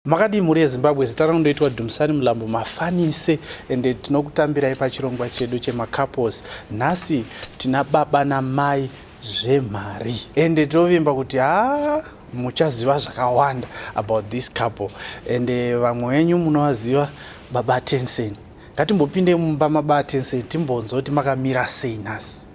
Makadi muri yeZimbabwe zita randoitwa Dumisani Mulambo mafanise ende tinokutambirai pachirongwa chedu chemacouples. Nhasi tina baba namai zvemhari ende tovimba kuti muchaziva zvakawanda about this couple ende vamwe venyu munovaziva baba Tencen. Ngatimbopinde mumba mababa Tencen timbonzwa kuti makamira sei nhasi.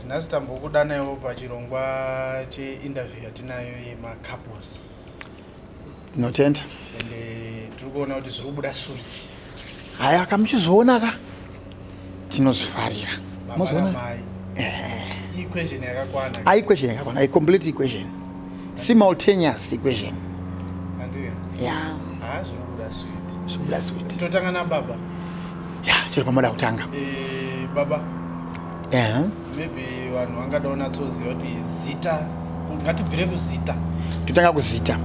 Nhasi tambokuda nayo pachirongwa cheinterview yatinayo yemacouples. Notenda. Ende tiri kuona kuti zviri kubuda sweet. Haya kamuchizoona ka tinozifarira. Muzoona mai. Equation yakakwana. Equation yakakwana, a complete equation. Simultaneous equation. Andiyo. Yeah. Zviri kubuda sweet. Zviri kubuda sweet. Totanga na baba. Yeah, chiri pamoda kutanga. Baba. Yeah. Maybe vanhu vangadaona tsoziva kuti zita ngatibvire kuzita. Totanga kuzita.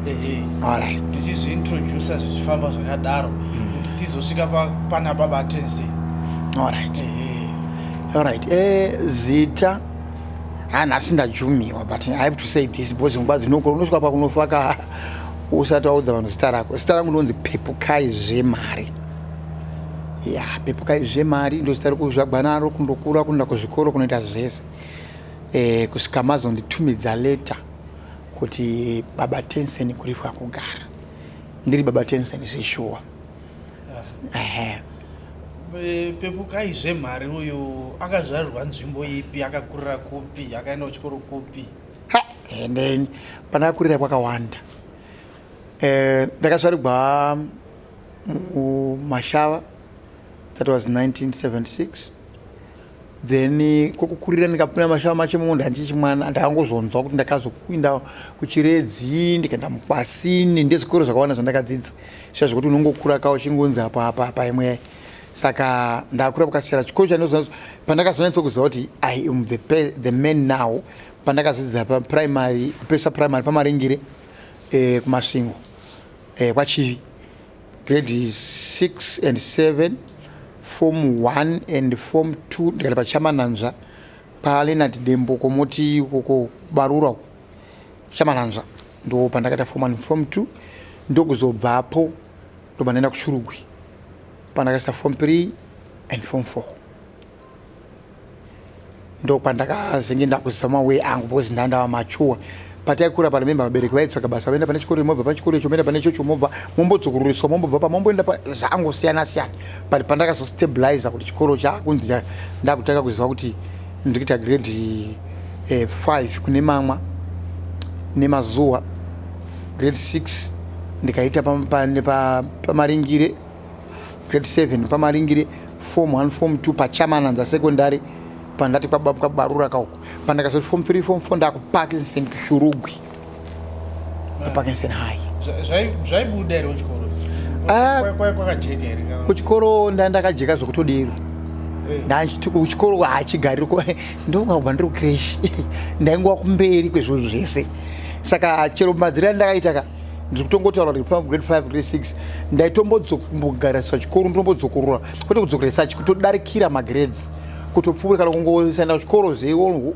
Alright. Tichizviintroduce zvichifamba zvakadaro kuti tizosvika pana baba Tencen. Alright. Alright. Zita nhasi ndajumiwa, but I have to say this because unosvika pakunofaka usati waudza vanhu zita rako. Zita rangu ndinonzi Pepukai Zvemhari. Yeah, Pepukai Zvemhari ndo zita rekuzvagwa naro kundokura kuenda kuzvikoro kunoita zvese. Kusvika mazonditumidza leta kuti baba Tencen Kuripwa kugara. Ndiri baba Tencen zveshuwa. Pepukai Zvemhari uyu akazvarirwa nzvimbo ipi, akakurira kupi, akaenda kuchikoro kupi? And then pandakakurira kwakawanda. Ndakazvarirwa Mashava. That was 1976. Then kokukurira ndikapinda Mashava machemunda ndichimwana ndakangozonzwa kuti ndakazokuinda kuchiredzi ndikaenda mukwasini ndezvikoro zvakawanda zvandakadzidza. Sha zvekuti unongokura kawo chingonzi apa imwe. Saka ndakura pakasiyana chikoro chanozonzwa pandakazonatsa kuziva kuti I am the man now. Pandakazodzidza primary pamaringire kumasvingo kwachivi grade 6 and 7. Form 1 and Form 2 ndikati pachamananzva paLeonard Dembo komoti koko barura chamananzva ndo pandakata Form 1 and Form 2 ndokuzobvapo ndo pandaenda kuShurugwi pandakaisa Form 3 and Form 4 ndo pandakazenge ndakuzama way angu because ndandava machuwa pataikura pari memba vabereki vaitsvaga basa vaenda pane chikoro mobva pachikoro icho moenda pane ichocho mobva mombodzokururiswa mombobva pamomboenda zvangosiyana siyana but pandakazostabilize kuti chikoro chakunzi ndakutanga kuziva kuti ndiri kuita grade 5 kune mamwa nemazuva grade 6 ndikaita pamaringire grade 7 pamaringire Form 1 Form 2 pachamananza secondary pandati kwabarura kauko pandakazoti Form 3 Form 4 ndakuParkinson kuShurugwi Parkinson High. Zvaibuda ere kuchikoro? Kwakajeka ere kana? Kuchikoro ndakajeka zvokutodero. Ndachiti kuchikoro hachigariko ndongabva ndiri kucrash. Ndaingwa kumberi kwezvo zvese. Saka chero madzira ndakaita ndiri kutongotaura kuti from grade 5 grade 6 ndaitombogara sachikoro ndombodzokorora kwete kudzokoresa kutodarikira magrades. Kutopfuura kana kungoenda kuchikoro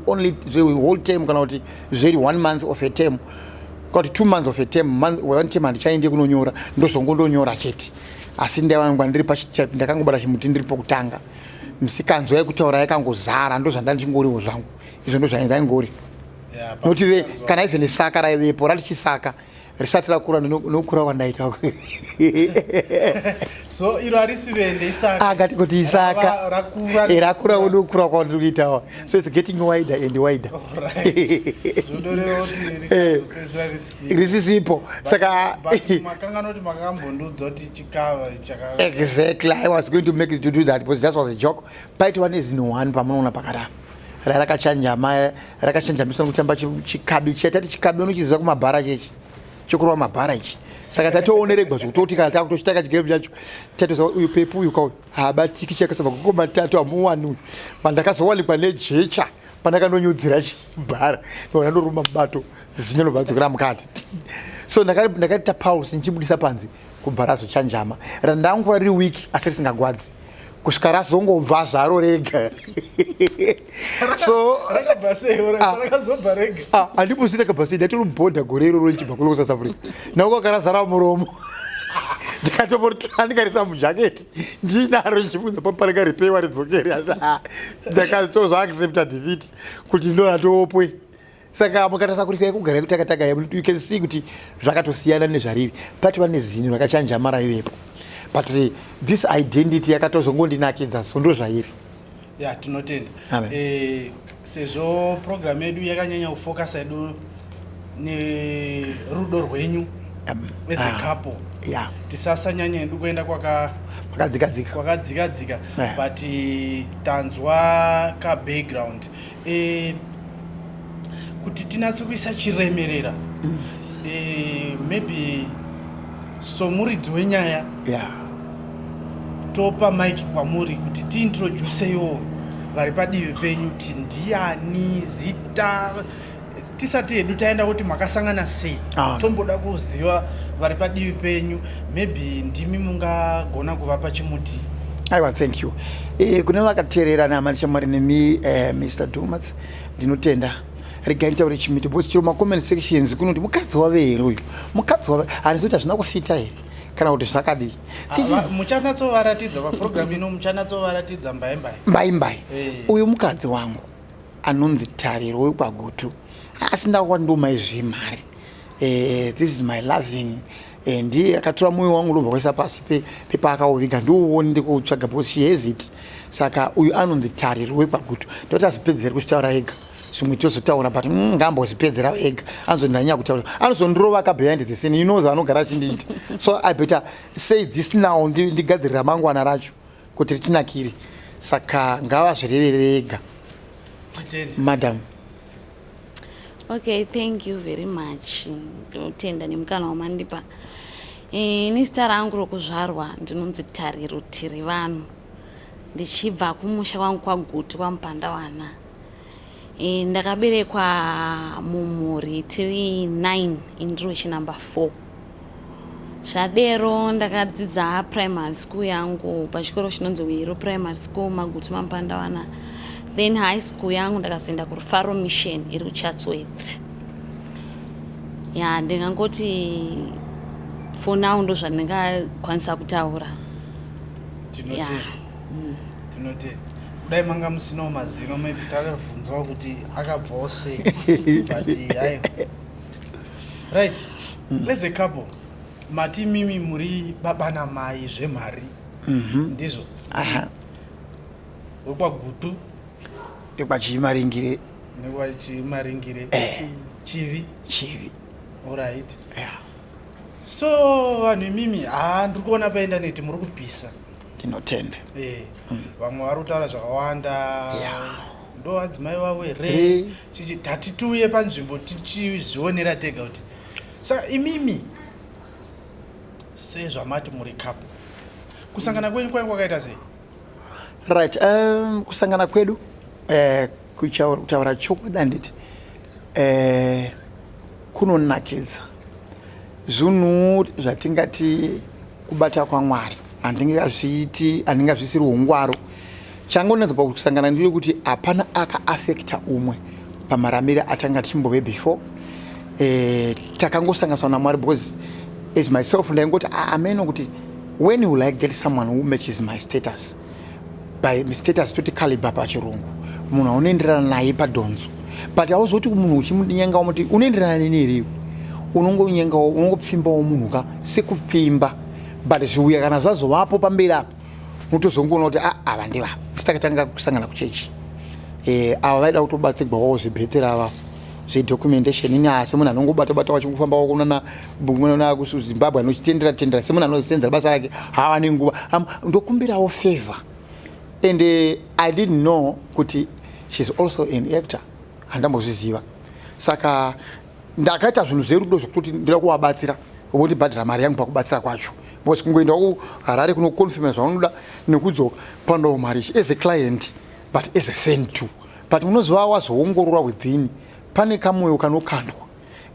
only whole term kana kuti zveri 1 month of a term kuti 2 months of a term one term handichaende kunonyora ndozongondonyora chete asi ndaiwangwa ndiri pachitype ndakangobata chimuti ndiri pokutanga musikanzwa yekutaura yakangozara ndozvandandingoriwo zvangu izvo ndozvandaingori nokuti kana even saka raivepo ratichisaka risati rakura nokura kwandaita so iro harisivende isaka akati kuti isaka rakura unokura kwandiri kuitawa so it's getting wider and wider risisipo saka makanga noti makambondudzwa kuti chikava exactly I was going to make it to do that because that was a joke part 1 is in 1 pamunoona pakada rakachanja misa kutamba chikabi chetati chikabi unochiziva kumabhara chechi chokurova mabhara ichi saka tatooneregwa zvekutoti kana takutochitaka chigemu chacho tatoza uyu pepu uyu kauyu haabatiki chakasaba kuko matatu hamuwani pandakazowanikwa nejecha pandakandonyudzira chibhara ndoruma mubato zino lobvadzokera mukati so ndakati tapausi ndichibudisa panze kubhara zochanjama randangura riri wiki asi risingagwadzi kusvika razongobva zvaro rega so handibusi rakabhasei ndatiribhodha gore iroro richibva kulo South Africa nauko karazara muromo ndikatomotora ndikarisa mujaketi ndinaro ndichibudza paparikaripewa ridzokeri asi ndakatozvaaccepta David kuti ndonatoopwe saka mukatarisa kuti kugara kutakataka you can see kuti zvakatosiyana nezvariri pati pane zino rakachanjamara ivepo but this identity yakatozongondinakidza so ndo zvairi tinotenda sezvo program yedu yakanyanya kufocus edu nerudo rwenyu as a couple tisasanyanya edu kuenda kwakadzikadzika but tanzwa background kuti tinatsokuisa chiremerera maybe somuridzi wenyaya topa mike kwamuri kuti tiintroduceyo vari padivi penyu kuti ndiani zita tisati hedu taenda kuti makasangana sei tomboda kuziva vari padivi penyu maybe ndimi mungagona kuvapa chimuti. Aiwa, thank you. Kune vakateerera naMarishamari nemi Mr. Dumarts ndinotenda regai nitaure chimiti because chiro macomment sections kunoti mukadzi wave here uyu mukadzi wave handizoita zvina kufita here kana kuti zvakadii muchanatsovaratidza paprogram ino muchanatsovaratidza mbaimbai uyu mukadzi wangu anonzi Tariro wekwagutu asi ndakwandoma izvimhari this is my loving ndiye akatora mwoyo wangu ndobva kuisa pasi pepaakauviga ndiuoni ndikutsvaga because she has it saka uyu anonzi Tariro wekwagutu ndoti azvipedzere kuchitaura ega zvimwe tozotaura but ngambozvipedzera ega anozondanyanya kutaura anozondirova behind the scene you zvaanogara achindiita so I better say this now ndigadzirira mangwana racho kuti richinakire saka ngavazvirevere ega madam. Okay, thank you very much. Ndinotenda nemukana wamandipa. Ini zita rangu rokuzvarwa ndinonzi Tariro Tirivano. Ndichibva kumusha kwangu kwagutu kwaMupandawana. Ndakaberekwa mumhuri tiri 9 indiro number 4. Zvadero ndakadzidza primary school yangu pachikoro chinonzi Wiro Primary School Magutu maMupandawana. Then high school yangu ndakazoenda kuRufaro Mission iri kuChatsworth. Ndingangoti for now ndo zvandingakwanisa kutaura. Tinotenda. Kudai manga musino mazino maybe takabvunzwa kuti akabvawo sei but hayo. Right. As a couple mati mimi muri baba namai zvemhari. Ndizvo. Wekwagutu nekwachimaringire chivi. Alright. So vanhu mimi ndikuona paindaneti muri kupisa. Tinotenda. Vamwe vari kutaura zvakawanda. Ndo adzimai vavo here tatituye panzvimbo tichizvionera tega kuti saka imimi sezvamati muri couple kusangana kwenyu kwakaita sei? Right, kusangana kwedu kutaura chokwadi handiti kunonakidza zvinhu zvatingati kubata kwaMwari handingazvisiri ungwaro changonetsa pakusangana ndiri kuti hapana akaafekta umwe pamaramiro atanga tichimbove before takangosanganiswa naMwari because as myself ndaingoti ameno kuti when will I get someone who matches my status by status toti caliber pachirungu munhu unoenderana naye padonzo but hauzoti munhu uchimunyengawo muti unoenderana neni unongonyengawo unongopfimbawo munhu ka sekupfimba but zviuya kana zvazovapo pamberi apo unotozongoona kuti ava ndivavo sitakatanga kusangana kuchechi ava vaida kutobatsirwawo zvibhetsera ava zvedocumentation ini asi munhu anongobata wachikufamba wakunana kuZimbabwe anochitendera semunhu anozosenzera basa rake hava nenguva ndokumbirawo favor and I didn't know kuti she's also an actor handambozviziva saka ndakaita zvinhu zverudo zvokuti ndira kuvabatsira vondibhadhira mari yangu pakubatsira kwacho because kungoenda kuharare kunokonfirma zvaunoda nekudzoka pandawo mari as a client but as a friend too. But unozova wazoongorora within pane kamwoyo kanokandwa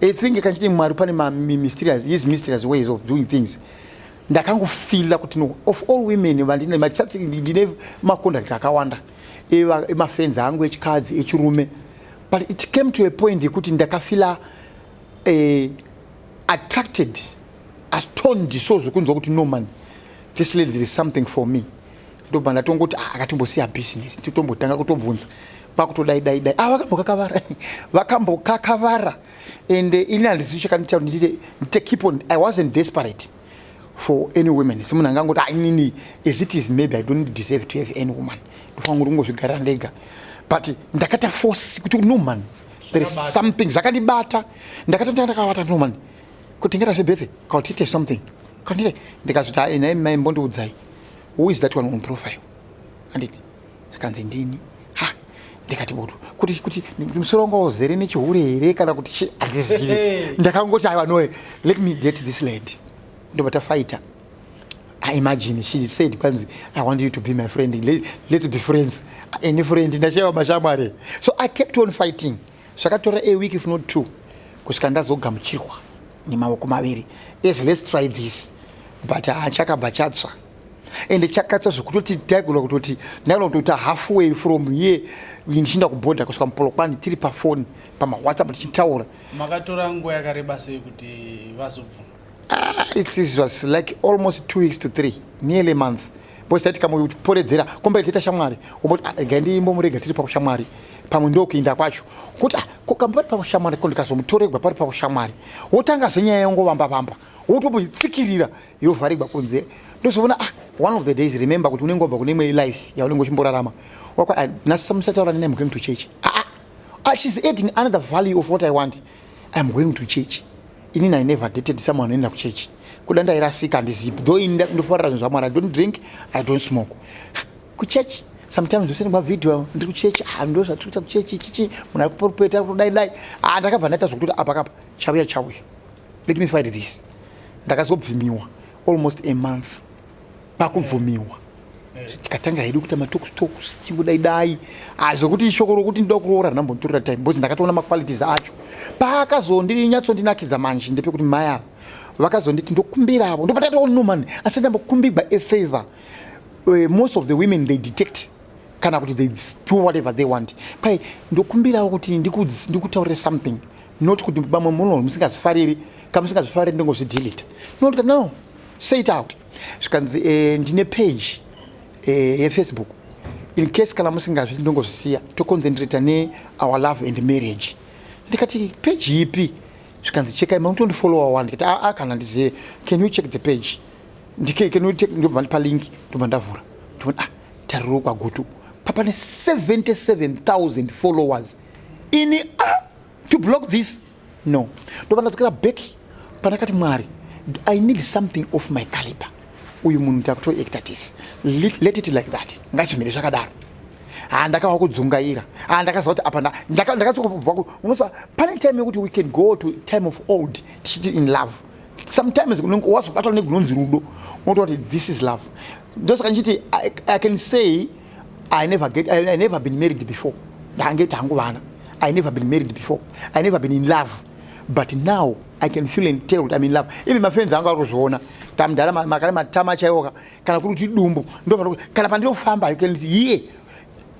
etsinge kachiti mari pane mysterious ways of doing things. Ndakangofila kuti no, of all women vandine machati ndine macontact akawanda emafriends angu echikadzi echirume, but it came to a point yekuti ndakafila attracted, astonished so zvokunzwa kuti no man, this lady there is something for me. Ndobva ndatongoti akatimbosiya business titombotanga kutobvunza pakutodai vakambokakavara and ini handisi chakanita ndite keep on. I wasn't desperate for any women. Someone angangoti inini as it is maybe I don't deserve to have any woman. Ndofanira kungozvigara ndega. But ndakata force kuti no man, there is something zvakandibata. Ndakatanga ndakavata no man. Kutengera zvebhese kautite something. Kandite ndikazoti ina mai mbondiudzai. Who is that one on profile? Anditi zvakanzi ndini. Ndikati bodo kuti musoro wangu uzere nechihure here kana kuti chi andizivi. Ndakangoti I know, let me get this lady. Ndobata fighter. I imagine she said kwanzi I want you to be my friend, let's be friends. Any friend ndashewa mashamare. So I kept on fighting. Zvakatora a week if not 2 kusvika ndazogamuchirwa nemaoko maviri. Yes, let's try this. But chakabva chatsva. And chakatsva zvokutoti tagula kutoti ndagula kutoti halfway from here ndichinda kubhodha kusvika mupolokwani tiri pafoni pamawhatsapp tichitaura. Makatora nguva yakareba sei kuti vazobvuma? It was like almost 2 weeks to 3, nearly a month. Because that kamuporedzera komba ita shamwari oboti gandi imbomurega tiri pakushamwari pamwe ndokuinda kwacho kuti kokambari pakushamwari kondikazomutoregwa pari pakushamwari wotanga zenyaya yongovamba wotobitsikirira yovharirwa kunze ndozobona one of the days remember kuti unengobva kune imwe life yaunenge uchimborarama wakwa nasamusataura nene I'm going to church. She's adding another value of what I want. I'm going to church. Inini I never dated someone who went to church. Kudanda irasika ndizipi though ndofarira zvinhu zvamwari. I don't drink, I don't smoke. Kuchurch sometimes you send my video ndiri kuchurch ndo zvatikuita kuchurch chichi munhu arikupopeta kudai ndakabva ndaita zvokuti apa chauya let me fight this. Ndakazobvumiwa almost a month pakubvumiwa tikatanga hedu kuita matokstoks chingodaidai zvokuti ishoko rokuti ndoda kuroora ndambotorera time because ndakatoona maqualities acho pakazondinyatsondinakidza manje ndepekuti maya vakazonditi ndokumbiravo ndopatatawo no man asi ndambokumbirwa a favor. Most of the women they detect kana kuti they do whatever they want. Pai ndokumbirawo kuti ndikutaurire something, not kuti bamwe munhu musingazifariri kana musingazifariri ndingozvidelete. No, say it out. Zvikanzi ndine page Facebook in case kana musingazvi ndingozvisiya toconcentrate ne our love and marriage. Ndikati page ipi? Zvikanzi cheka mautondifollowa one. Ndikati kana ndiziye, can you check the page? Can you take ndobva pa link ndobva ndavhura ndibona tariro kwagutu papane 77,000 followers ini to block this. No, ndobva ndadzokera back panakati mwari I need something of my caliber. Uyu munhu ndakutoacta this, let it like that. Ngachimire zvakadaro ndakawa kudzungaira ndakaziva kuti apa ndakatobva unoziva pane time yekuti we can go to time of old tichiti in love. Sometimes wazobatwa negunonzi rudo unototi this is love. Ndosaka ndichiti I can say I never been married before. Ndangeti hangu vana I never been married before. I never been in love, but now I can feel and tell I'm in love. Even my friends anga arozviona tamdara makare matama chaiwoka kana kuti dumbu ndo kana pandinofamba you can see yeah,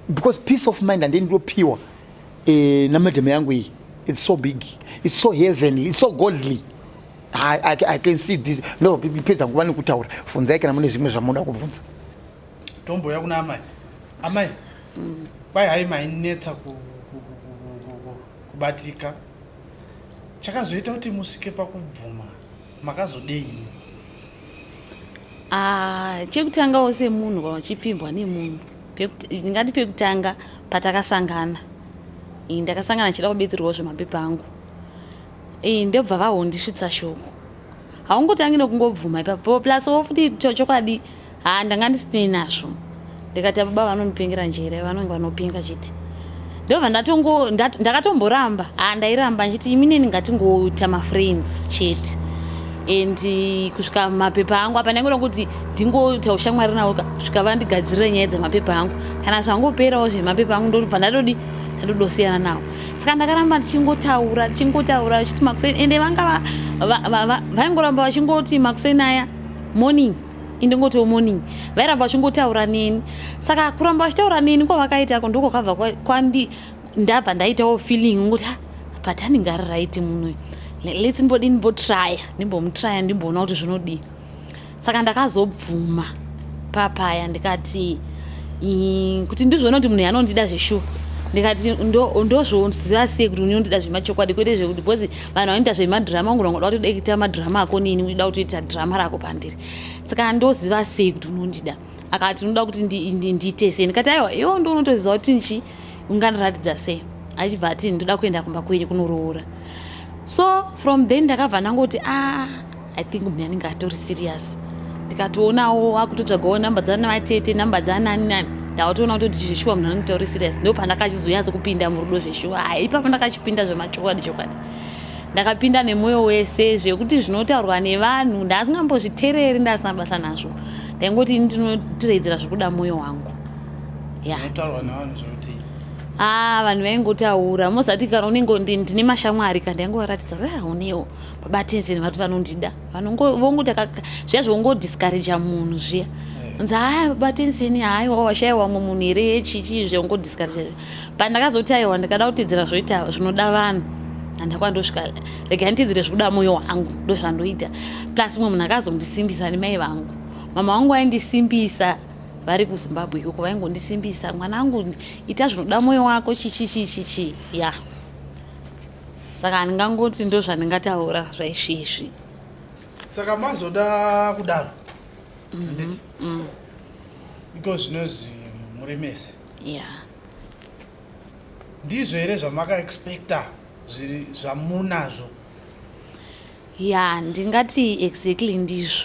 because peace of mind and then ndopiwa namadheme yangu iyi. It's so big, it's so heavenly, it's so godly. I can see this. No, pedza nguva nekutaura funzai kana mune zvimwe zvamunoda kubvunza. Tomboya kuna amai kwai hai mainetsa kubatika chakazoita kuti musike pakubvuma makazodei? Chekutanga semunhu kana uchipfimbwa nemunhu ndingati pekutanga patakasangana ndakasangana chida kubetserwawo zvemapepa angu ndobva vahondisvitsa shoko. Haungotangi nekungobvuma ipapo plus wofuti chokwadi ndanga ndisina nazvo. Ndikati baba vanondipengera njere vanonge vanopinga chiti ndobva ndakatomboramba ndairamba nchiti iminini ngatingoita mafriends chete and kusvika mapepa angu apa ndaingoda kuti ndingoita ushamwari nawo kusvika vandigadzirire nyaya dzemapepa angu kana zvangoperawo zvemapepa angu ndobva ndadodosiyana nawo. Saka ndakaramba ndichingotaura vachiti makuseni ende vanga vaingoramba vachingoti makuseni aya morning indingotiwo morning vairamba vachingotaura neni. Saka kuramba vachitaura neni kwavakaitako ndoko kabva ndabva ndaitawo feeling ngoti patani ngariraiti munhu let's ndimbotraya ndimboona kuti zvinodii. Saka ndakazobvuma papaya ndikati kuti ndizvoona kuti munhu yanondida zveshuwa ndikati ndozvoziva sei kuti unondida zvemachokwadi kwete zvekuti because vanhu vanoita zvemadhirama ungoda kuti kuita madhirama ako nini unoda kutoita dhirama rako pandiri. Saka ndoziva sei kuti unondida. Akati unoda kuti ndiite sei ndikati aiwa iwo ndo unotoziva kuti nchi ungandiratidza sei. Achibva ati ndoda kuenda kumba kwenyu kunoroora. So from then ndakabva ndangoti I think munhu anenge atori serious. Ndikatoonawo akutotsvagawo namba dzana vatete namba dzanani nani ndatoona kuti zveshuwa munhu anenge atori serious. Ndo pandakachizonyatsa kupinda murudo zveshuwa ipapo ndakachipinda zvemachokwadi ndakapinda nemwoyo wese zvekuti zvinotaurwa nevanhu ndasingambozvitereri ndasina basa nazvo ndaingoti ndinotiredzera zvekuda mwoyo wangu. Zvinotaurwa nevanhu zvekuti vanhu vaingotaura mozati kana unenge ndine mashamwari kana ndaingovaratidza kuti unewo baba Tencen vatu vanondida vongoti zviya zvongodiscouragea munhu zviya unzi baba Tencen haiwa washayiwa mumwe munhu here chichi zvongodiscouragea. Pandakazoti aiwa ndikada kutedzera zvoita zvinoda vanhu handakwa ndosvika rega nditedzere zvekuda mwoyo wangu ndozvandoita. Plus mumwe munhu akazondisimbisa nemai vangu. Mama vangu vaindisimbisa vari kuZimbabwe ikoko vaingondisimbisa mwana wangu ita zvinoda mwoyo wako chichi ya. Saka ndingangoti ndo zvandingataura zvaizvizvi. Saka mazoda kudaro handiti because zvinozi muremesi ndizvo here zvamakaexpecta zvamunazvo? Ndingati exactly ndizvo.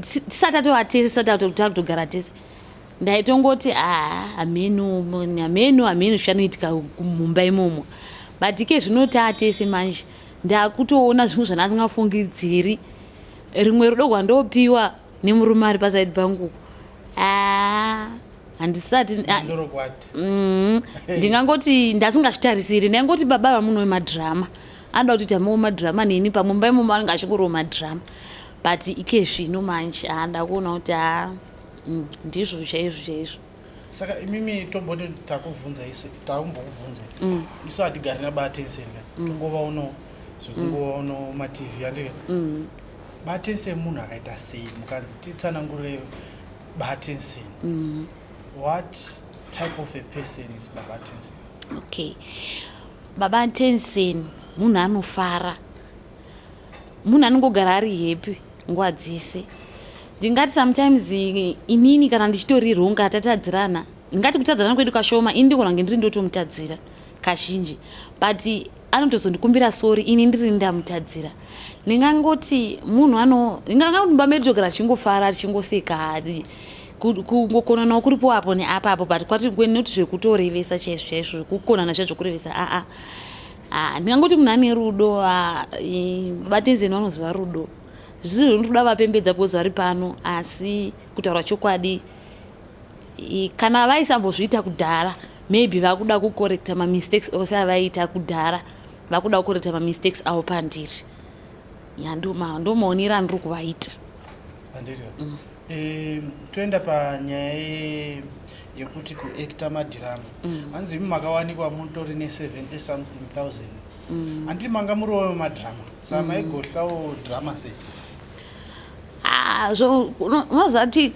Tisati atovatese taakutogara tese ndaitongoti hamenu zvanoitika mumba imomo but ike zvinoti atese manje ndakutoona zvinhu zvandasingafungidziri. Rimwe rudo rwandopiwa nemurume ari pasaidi pangu handisati ndingangoti ndasingazvitarisiri ndaingoti baba vamuno wemadhirama anoda kutoita muwo madhirama neni pamumba imomo anenge achingoriwo madhirama but ike zvino manje ndakuona kuti ndizvo chaizvo. Saka imimi tomboti takubvunza isu hatigari nababa Tencen tongova uno zvekungova uno matv andike baba Tencen munhu akaita sei mukanzi titsanangurire baba Tencen. What type of a person is baba Tencen? Okay, baba Tencen munhu anofara, munhu anongogara ari happy nguva dzese. Ndingati sometimes inini kana ndichitori ronga tatadzirana ndingati kutadzirana kwedu kashoma ini ndikona ndiri ndotomutadzira kazhinji but anotozondikumbira sori ini ndiri ndamutadzira. Ndingangoti munhu ndingangoti bameri togara chingofara chingoseka kungokonanawo kuripo apo neapapo but kwati kwenoti zvekutorevesa chaizvo kukonana zvezvokurevesa ndingangoti munhu ane rudo. Baba Tencen vanoziva rudo zvizvi zvinotoda vapembedza because vari pano asi kutaura chokwadi kana vaisambozviita kudhara maybe vakuda kukorekta mamistakes ose avaita kudhara vakuda kukorekta mamistakes avo pandiri. Ndomaonera ndiri kuvaita. Toenda panyaya yekuti kuacta madhirama hanzi makawanikwa mutori ne70 something thousand handiti manga muriwo madhirama saka maigohlawo dhirama sei? Unozati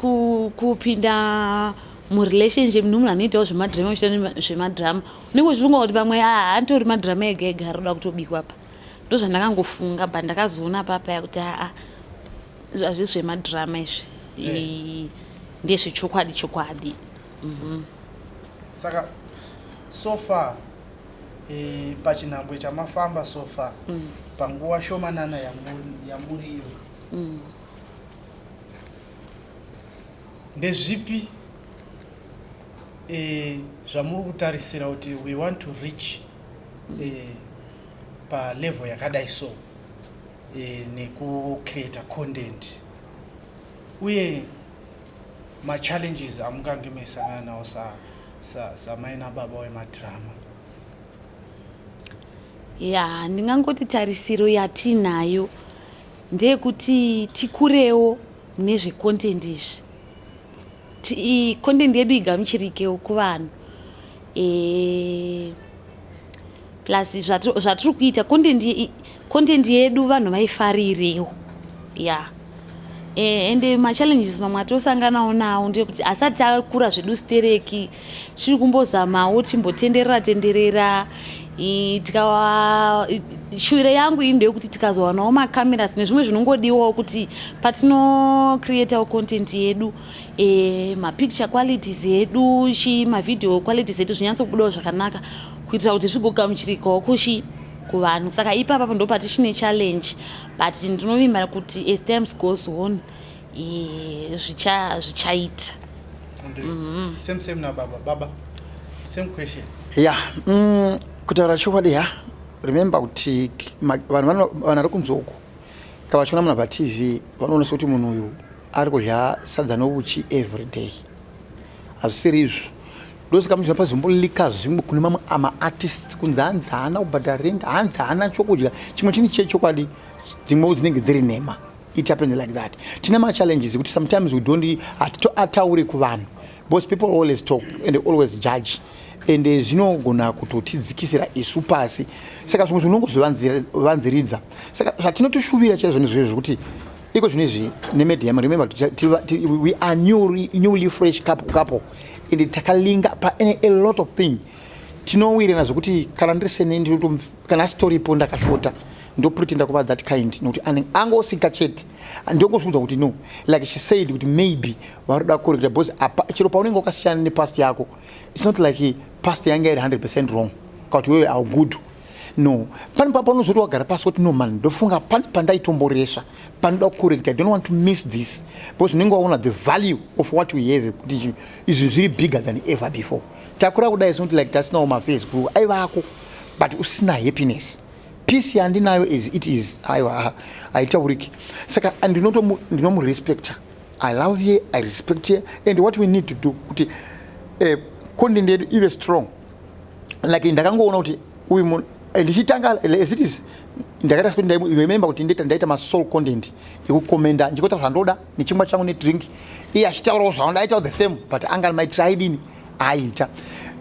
kupinda murelationship nemunhu anoitawo zvemadhirama uchiita zvemadhirama unenge uchifunga kuti pamwe anditori madhirama ega ega aroda kutobikwa pa. Ndo zvandakangofunga but ndakazoona papaya kuti hazvisi zvemadhirama izvi ndezvechokwadi. Saka so far pachinhambwe chamafamba so far panguva shomanana yamuriyo ndezvipi zvamuri kutarisira kuti we want to reach palevel yakadai so nekucreata content uye machallenges amungange meisangana nawo samai nababa wemadrama? ya ndingangoti tarisiro yatinayo ndeyekuti tikurewo mune zvecontent izvi, content yedu igamuchirikewo kuvanhu, plus zvatiri kuita content yedu vanhu vaifarirewo ya ende machallenges mamwe atosanganawo nawo ndeyekuti asati takura zvedu stereki tiri kumbozamawo timbotenderera shure yangu iyi ndeyekuti tikazowanawo macameras nezvimwe zvinongodiwawo kuti patinocreatawo content yedu mapicture qualities edu mavideo qualities edu zvinyatsobudawo zvakanaka kuitira kuti zvigogamuchirikawo kuvanhu. Saka ipapa ndo patichine challenge, but ndinovimba kuti as time goes on zvichaita. Same na baba same question. Kutaura chokwadi remember kuti vanhu vanari kunze uku kavachiona munhu patv vanoonesa kuti munhu uyu ari kudya sadza nouchi everyday. Hazvisiri izvo ndosaka munhu pazomboliika zvimwe kune mamwe amaartists kunze hanzi haana kubhadhara rent, hanzi haana chokudya, chimwe chini chechokwadi, dzimwewo dzinenge dziri nhema. It happens like that. Tina machallenges kuti sometimes we don't ataure kuvanhu because people always talk and they always judge, and zvinogona kutotidzikisira isu pasi. Saka zvimwe zvinongozvivanziridza. Saka zvatinotoshuvira chaizvo nezvizvo kuti iko zvinezvi nemedium, remember we are newly fresh couple and takalinga pa a lot of things. Tinowira nazvo kuti kana ndirisene ndinoto kana story po ndakashota ndo pretend kuva that kind nokuti angosika chete ndongozvudza kuti no, like she said kuti maybe varoda kureketa because chero paunenge wakasiyana nepast yako, it's not like past yange iri 100% wrong kuti wewe are good. No, pani papa unozoti wagara pasi kuti no man ndofunga pani pandaitomboresha panoda kureketa, I don't want to miss this because unenge waona the value of what we have kuti is really bigger than ever before. Takura kudai is not like that's now my Facebook aivako but usina happiness. Peace yandinayo as it is aitauriki. Saka ndinomu-respect her. I love her, I respect her, and what we need to do kuti content yedu ive strong. Like ndakangoona kuti uyu munhu ndichitanga as it is ndakaita kuti remember kuti ndaita ma-soul content yekukomenda ndikota zvandoda nechimwa changu nedrink iye achitaurawo zvaondaitawo the same but anga my-tried in aita.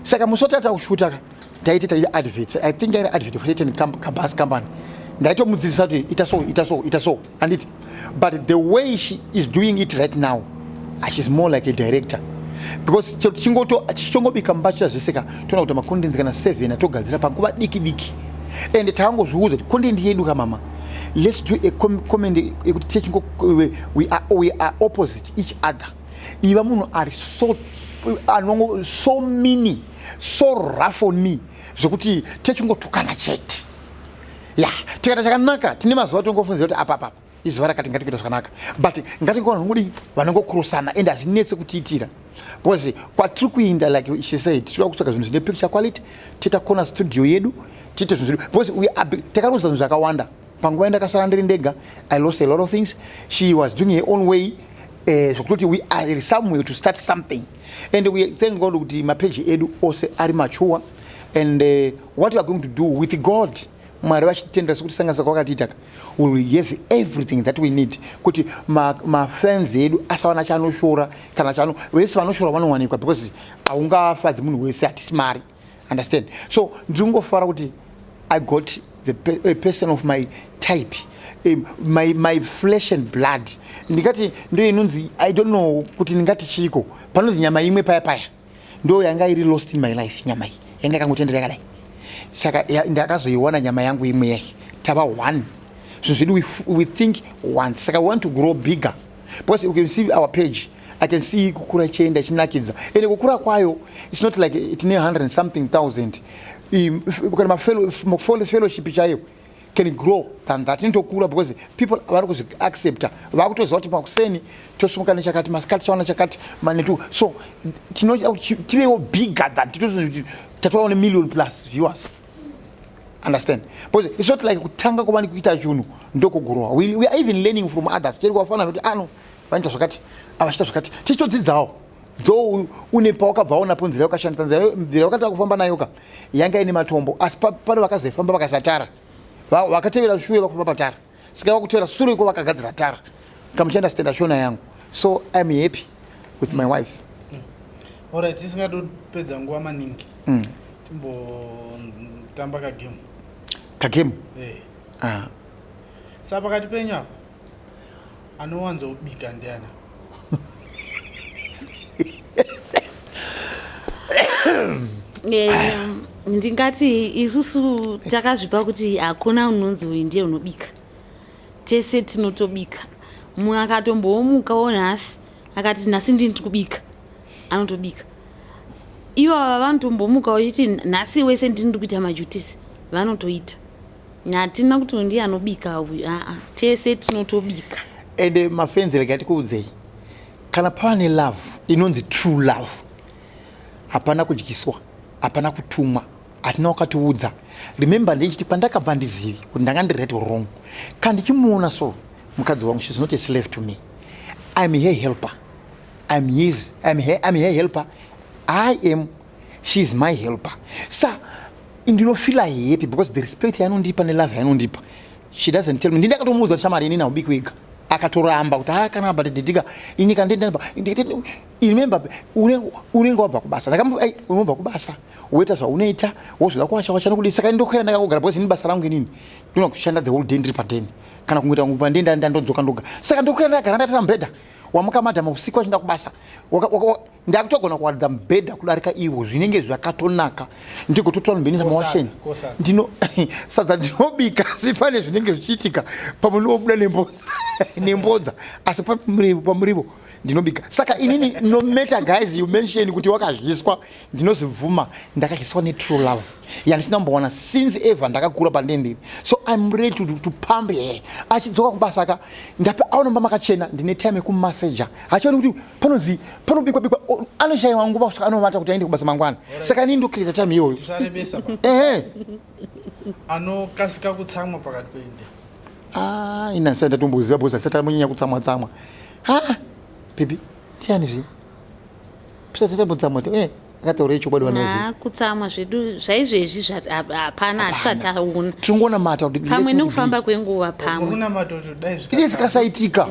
Saka musotata kushutaka ndaitita adverts, I think I advert for certain bus company. Ndaitomudzidzisa kuti ita so anditi, but the way she is doing it right now, she's more like a director because chichongobika mbacha zveseka tona kuti macontent kana 7 atogadzira panguva diki and tangozviudza kuti content yedu kamama, let's do a comment yekuti we are opposite each other. Iva munhu ari so mini so rough on me zvokuti techingotukana chete. Ya tikata chakanaka tine mazuva tongofunzira kuti apa izuva rakati ngatikuita zvakanaka, but ngatikona nongodi vanongokurosana and hazvinetse kutiitira because kwatiri kuinda like she said tinoda kutsvaga zvinhu zvine picture quality, titakona studio yedu tiite zvinhu because takarusa zvinhu zvakawanda. Panguva ndakasara ndiri ndega, I lost a lot of things. She was doing her own way. Zvokutoti we are somewhere to start something, and we thank God kuti mapage edu ose ari mature, and what we are going to do with God mwari vachitendera sekuti sangasa kwakatiita we will have everything that we need kuti mafans edu asawana chanoshora kana chano vese vanoshora vanowanikwa because haungafadzi munhu wese hatisi mari, understand. So ndingofara kuti I got a person of my type, my flesh and blood. Ndikati ndo inunzi I don't know kuti ndingati chiko panonzi nyama imwe paya ndo yanga iri lost in my life. Nyama iyi yanga kangotendera yakadai, saka ndakazoiwana nyama yangu imwe tava one. So we think once, saka we want to grow bigger because you can see our page, I can see kukura chenda chinakidza, and kukura kwayo it's not like it near 100 and something thousand. Kana fellowship chayo can grow than that. Ndokura because people vari kuzviaccepta vakutoziva kuti makuseni tosumuka nechakati masikati tawana chakati manetu so tivewo bigger than tatovawo ne1,000,000 plus viewers. Understand? Because it's not like kutanga kwavani kuita chinhu ndokugrowa. We are even learning from others. Tiri kuvafanira kuti ano vanoita zvakati avachita zvakati tichitodzidzawo though une pawakabvawo napo nzira yakashandisa nzira yakataka kufamba nayoka yanga ine matombo asi pane vakazofamba vakasatara vakatevera shure vakufamba patara saka vakutevera shure iko vakagadzira tara kamuchandastenda shona yangu so I'm happy with my wife. Alright, tisingatopedza nguva maningi timbotamba kagame sa pakati penyu apa anowanzobika ndiana? Ndingati isusu takazvipa kuti hakuna unonzi uyu ndiye unobika, tese tinotobika. Mumwe akatombomukawo nhasi akati nhasi ndiri kubika, anotobika. Ivo vanotombomukawo chiti nhasi wese ndiri kuita majutisi, vanotoita. Hatina kuti ndiye anobika uyu, tese tinotobika. And my friends like kuudzei kana pane love inonzi true love hapana kudyiswa hapana kutumwa hatina wakatiudza. Remember ndechiti pandakabva ndizivi kuti ndanga ndiri right or wrong kandi chimuona so mukadzi wangu she's not a slave to me. I'm her helper. I'm her helper. She's my helper. Sa ndinofeel happy because the respect yanondipa ne love yanondipa. She doesn't tell me ndindakatomuudza shamari inini naubiki wega akatoramba kuti kana badidika ini kandenda remember unenge wabva kubasa unobva kubasa woita zvaunoita wozoda kuwasha nokudii saka ndokwera ndakagara because ini basa rangu inini ndinoda kushanda the whole day ndiri padeni kana kungoita kungu pandenda ndandodzoka ndoga saka ndokwera ndakagara ndatasa mubhedha wamuka madhama usiku wachinda kubasa ndakutogona kuwaridza mubhedha kudarika iwo zvinenge zvakatonaka ndikutotora mbenisa mawasheni ndino sadza ndinobika asi pane zvinenge zvichiitika pamunobuda nembodza asi pamurivo ndinobika saka inini no matter guys you mention kuti wakazviswa ndinozivhuma ndakazviswa netrue love yandisina kumbowana since ever ndakakura pandendeni so I'm ready to pump her achidzoka kubasa aka ndape aonomba makachena ndine time yekumasager achiona kuti panobikwa anoshayiwa nguva kusvika anovata kuti aende kubasa mangwana saka inini ndocreata time iyoyo tisarebesa anokasika kutsamwa pakati peinde ina sasa ndatomboziva bosa sata munyanya kutsamwa baby tiani zvi pisa tatambotsamwa akataura chokwadi vanoziva kutsamwa zvedu zvaizvezvi hapana hatisati taona tinongona mata kuti pamwe nekufamba kwenguva pamwe ine zvikasaitika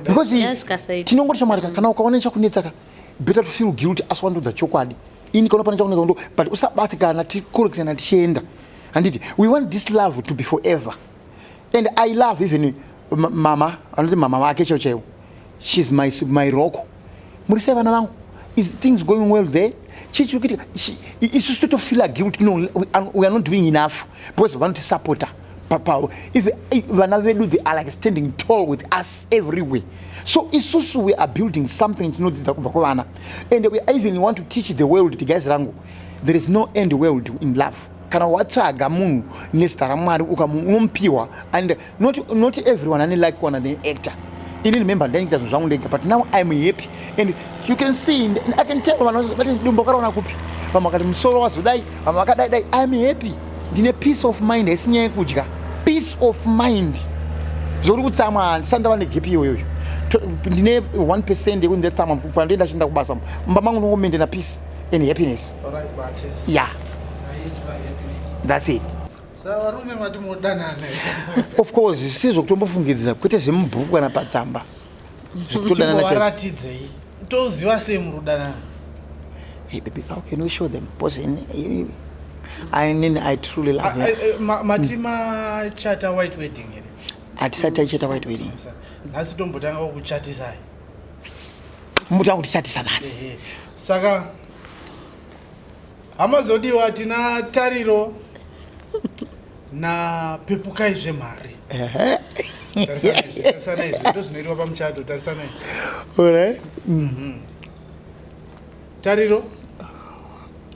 because tinongoti chamwari kana ukaona chakunetsaka better to feel guilty asi wandodza chokwadi ini kaona pane chakunetsa ndo but usabatikana tikureketana tichienda handiti we want this love to be forever and I love even mama anoti mama wake chaiwo she's my rock muri sei vana vangu is things going well there chichikuitika isusu totofeel guilt no we are not doing enough because vanoti supporter if vana vedu they are like standing tall with us everywhere so isusu we are building something tinodzidza kubva kuvana and we even want to teach the world kuti guys rangu there is no end world in love kana watsvaga munhu nezita ramwari unomupiwa and not everyone ane like one the actor ini remember ndaita zvinhu zvangu ndega but now I'm happy and you can see and I can tell vati dumbo karaona kupi vamwe vakati musoro wazodai vamwe vakadai I'm happy ndine peace of mind haisinyaya kudya peace of mind zvokuti kutsamwa ndisandava negepi iyoyo ndine 1% yekuti ndetsamwa pandoenda chienda kubasa mumba mangu nongomendena peace and happiness yeah that's it. Varume mati mudanane. Of course, sizvokutombofungidzira kwete zvemubhuku kana patsamba. Zvekutodanana chaiwo. Toziva sei murudanana? Hey baby, how can we show them? Because I truly love you. Matima chata white wedding here. Atisati chata white wedding. Nasi tombotanga kuchatisai. Mutanga kuchatisa basi. Saka amazodiwa tina tariro na pepukai zvemari. Tarisana izvi ndozvinoitwa pamuchato, tarisana izvi. Alright. Tariro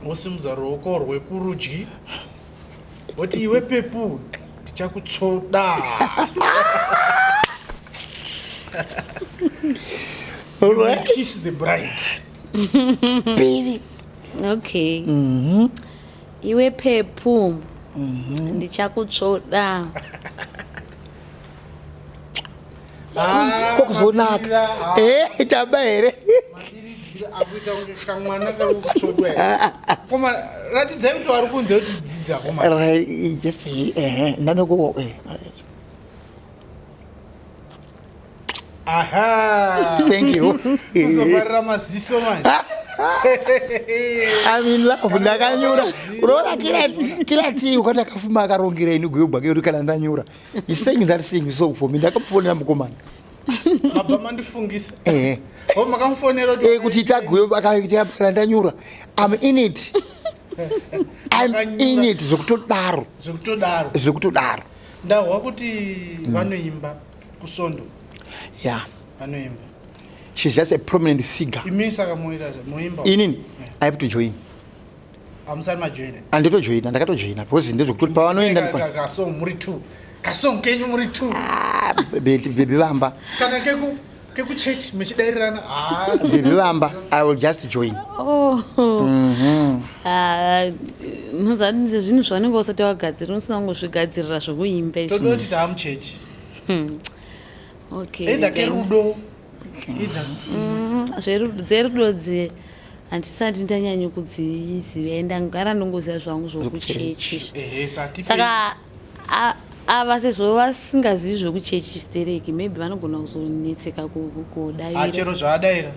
wosimudza ruoko rwekurudyi woti iwe pepu ndichakutsoda. All right. Kiss the bride. Baby. Okay. Iwe Phephu. Ndichakutsoda. Kokuzonaka. Tabaere. Akuita kunge kamwana kari kutsodwa. Koma ratidzai kuti vari kunze kuti dzidza koma. Right, just ndanoko Aha. Thank you. Kuzofarira maziso manje. I'm in love. Ndakanyura. Unaona kila tii ukati akafuma akarongera inugwe bwake uri kana ndanyura. He's saying that thing so for me. Ndakafonera mukomana. Mabva mandifungisa. Makamufonera kuti tagwe akaita kana ndanyura. I'm in it. I'm in it. Zvokutodaro. Ndahwa kuti vanoimba kusondo. Yeah. Vanoimba. She's just a prominent figure. Imi saka muita muimba. Inini? I have to join. Amusari majoina. Anditojoina, ndakatojoina because ndezvokuti pavanoenda kasong muri 2. Kasong kenyu muri 2. Baby vamba. Kana keku church mechidairirana. Baby vamba, I will just join. Muzani zvinhu zvanenge usati wagadzira unosina kungozvigadzirira zvokuimba. Todoti tamuchechi. Okay. Enda kerudo. Dzerudo dze handisati ndanyanya kudziziva ndangara ndongoziva zvangu zvokuchechi. Saka ava sezvo vasingazivi zvokuchechi stereki maybe vanogona kuzonetseka kudaira. Chero zvaadaira.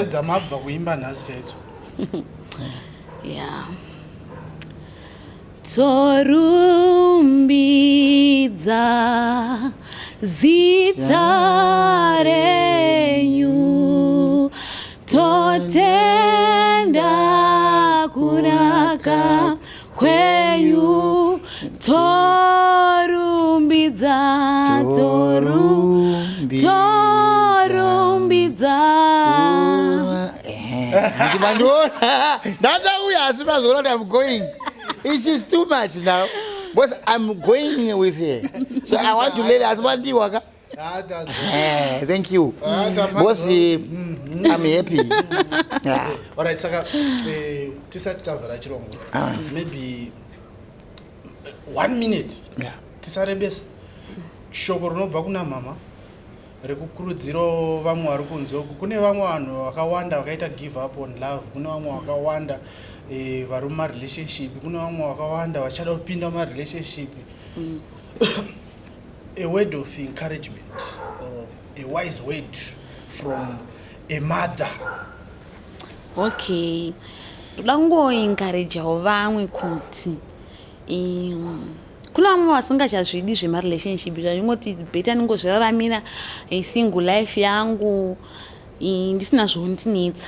Dzamabva kuimba nhasi chaidzo. Yeah. Torumbidza zita renyu totenda kunaka kwenyu torumbidza I'm going. It is too much now. But I'm going with her. So I want to let us one day work. Thank you. Boss, I'm happy. All right, Saka, tisati tavhara chirongo. Maybe 1 minute. Yeah. Tisarebesa. Shoko rinobva kuna mama. Rekukurudzira vamwe vari kunze uku. Kune vamwe vanhu vakawanda vakaita give up on love. Kune vamwe vakawanda vari mumarelationship. Kune vamwe vakawanda vachada kupinda mumarelationship. A word of encouragement or a wise word from a mother. Okay. Toda kungoencouragewo vamwe kuti kuna vamwe vasingachazvidi zvemarelationship zvachingoti beta ningozviraramira single life yangu ndisina zvondinetsa.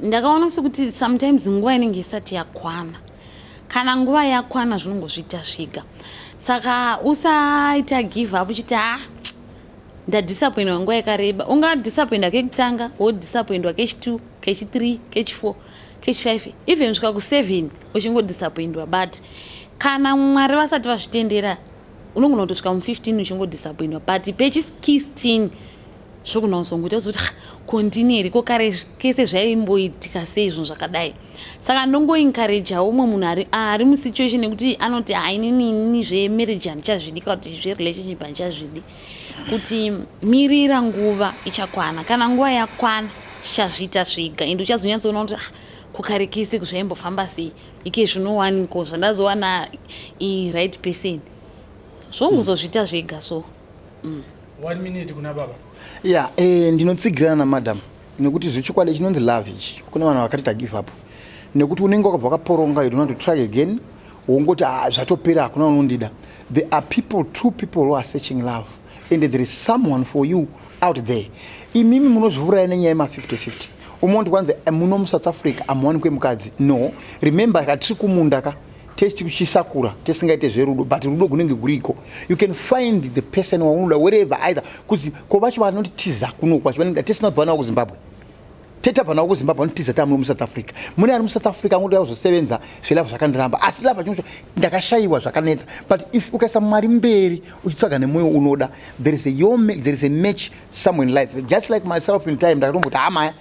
Ndakaona sekuti sometimes nguva inenge isati yakwana. Kana nguva yakwana zvinongozviita zviga. Saka usaita give up uchiti ndadisappointwa nguva yakareba. Ungadisappointwa kekutanga, wodisappointwa kechi2, kechi3, kechi4, kechi5, even svika ku7 uchingodisappointwa. But kana Mwari vasati vazvitendera unogona kutosvika mu15 uchingodisappointwa. But pechi16 zvogona kuzongoita kuzoti kontineri kokare kese zvaimboitika sei zvinhu zvakadai. Saka ndongoencouragewo umwe munhu ari musituation yekuti anoti inini zvemarriage handichazvidika kuti zverelationship handichazvidi, kuti mirira nguva ichakwana. Kana nguva yakwana chichazviita zviga ende uchazonyatsoona kuti kukare kese zvaimbofamba sei ike zvinowanikwa zvandazowana right person zvongozozviita zviga. So 1 minute kuna baba. Yeah, ndinotsigirana na madam nekuti zvechokwadi chinonzi love ichi kune vanhu vakati give up nekuti unenge wakabva wakaporonga you don't want to try again wongoti zvatopera hakuna unondida. There are two people who are searching love and there is someone for you out there. Imimi munozviuraya nenyaya yema50-50 umondi kwanza muno muSouth Africa amuwanikwe mukadzi. No, remember katiri kumunda ka testi kuchisakura tesingaite zverudo but rudo gunenge guriko. You can find the person waunoda wherever either kuzi ko vacho vanoti tiza kuno kwacho vanenge tesina bva nawo kuZimbabwe. teta pana ku Zimbabwe ntiza tamu mu South Africa mune ari mu South Africa ngoda kuzosevenza zvilavha zvakandiramba asi lava chino ndakashayiwa zvakanetsa but if ukaisa mari mberi uchitsvaga nemoyo unoda there is a match somewhere in life just like myself in time ndakatomboti amaya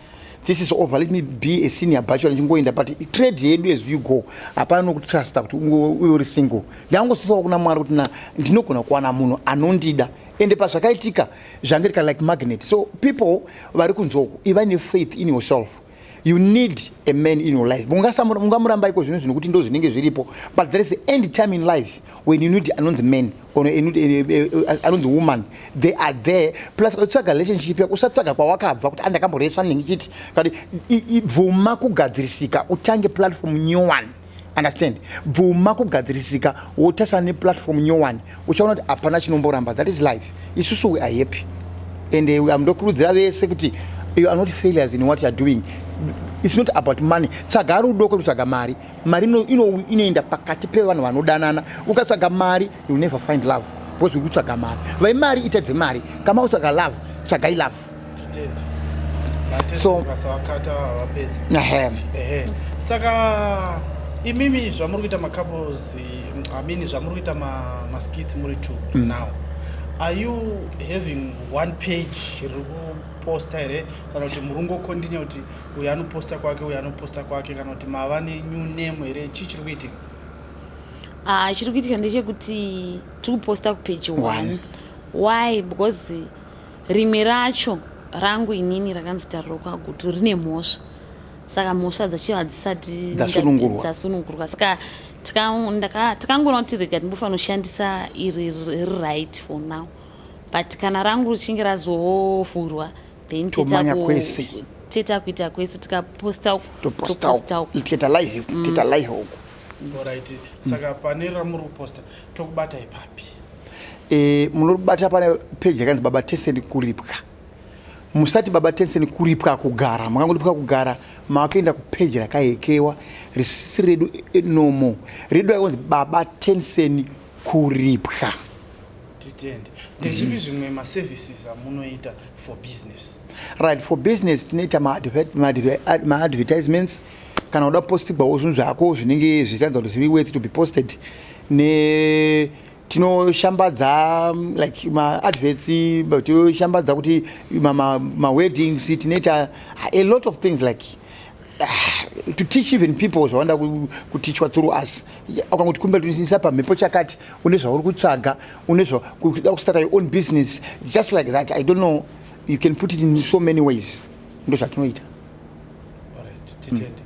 this is over, let me be a senior bachelor ndingoenda but trade yedu as you go apana kutrusta kuti uri single ndangosisa kuna mwari kuti ndinogona kuwana munhu anondida ende pazvakaitika zvangerika like magnet. So people vari kunzoku iva nefaith in yourself. You need a man in your life. Mungamuramba iko zvinhu zvinokuti ndo zvinenge zviripo, but there is an end time in life when you need another man or another woman. They are there. Plus utsvaga relationship yako usatsvaga kwawakabva kuti andakamboreswa nengichiti kati bvuma kugadzirisika utange platform nyowani. Understand? Bvuma kugadzirisika wotasane platform nyowani uchaona kuti apana chinomboramba. That is life. Isusu we are happy and amndokurudzira vese kuti you are not failures in what you are doing. It's not about money. Tsvaga rudo kutsvaga mari. Mari inoenda pakati pevanhu vanodanana. Ukatsvaga mari you will never find love. Because you tsvaga mari. Vai mari itadze mari. Kama utsvaga love, tsvagai love. So kasawakata wapedza. Saka imimi zvamuri kuita macouples, I mean zvamuri kuita maskits muri two now. Are you having one page poster here kana kuti murungo continue kuti uyu anoposta kwake kana kuti mava ne new name here chichiri kuitika? Chiri kuitika ndechekuti tiri kuposta kupage 1. Why? Because rimwe racho rangu inini rakanzi Tariro kwaGutu rine mhosva, saka mhosva dzacho hadzisati dzasunungurwa, saka takangoona kuti rega timbofanira kushandisa iri right for now, but kana rangu richinge razovhurwa then teta kuita kwese tikaposta tita live huko. Alright, saka pane ramuri kuposta tokubata ipapi? Munobata pane page yakanzi Baba Tencen Kuripwa. Musati Baba Tencen Kuripwa kugara, makangolipwa kugara makaenda kupage rakaekewa risisi redu nomo. Redu yakanzi Baba Tencen Kuripwa. Titende. Ndechipi zvimwe ma-services amunoita for business? Right, for business tinoita ma-advertisements. Kana uda postigwawo zvinhu zvako zvinenge zvichiratidza kuti zviri worth to be posted. Tinoshambadza like ma-adverts, tinoshambadza kuti ma-weddings, tinoita a lot of things like to teach even people zvawanda kutichwa through us. Ukangoti kumbe tunisisa pamhepo chakati une zvauri kutsvaga, une kuda kustart your own business, just like that. I don't know, you can put it in so many ways. Ndo zvatinoita. Alright, titende.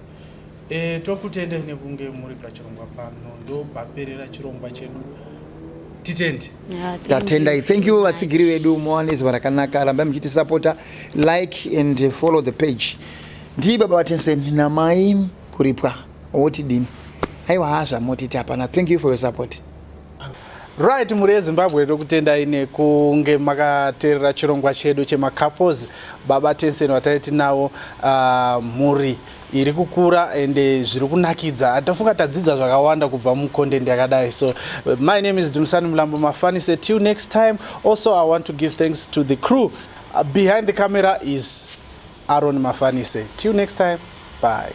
Tokutende nekunge muri pachirongwa pano, ndo paperera chirongwa chedu. Titende. Tatenda. Thank you vatsigiri vedu, muwane zuva rakanaka, rambai muchiti supporta, like and follow the page. Ndi Baba Tencen namai Kuripwa otidini aiwa hazva motiti hapana. Thank you for your support. Right, muri Zimbabwe tokutenda ine kunge makateerera chirongwa chedu chemacouples. Baba Tencen wataiti nawo muri iri kukura ende zviri kunakidza. Atafunga tadzidza zvakawanda kubva mucontent yakadai. So my name is Dumarts Mulambo Mafani. Say till next time. Also I want to give thanks to the crew. Behind the camera is Aaron Mafani. Say till next time. Bye.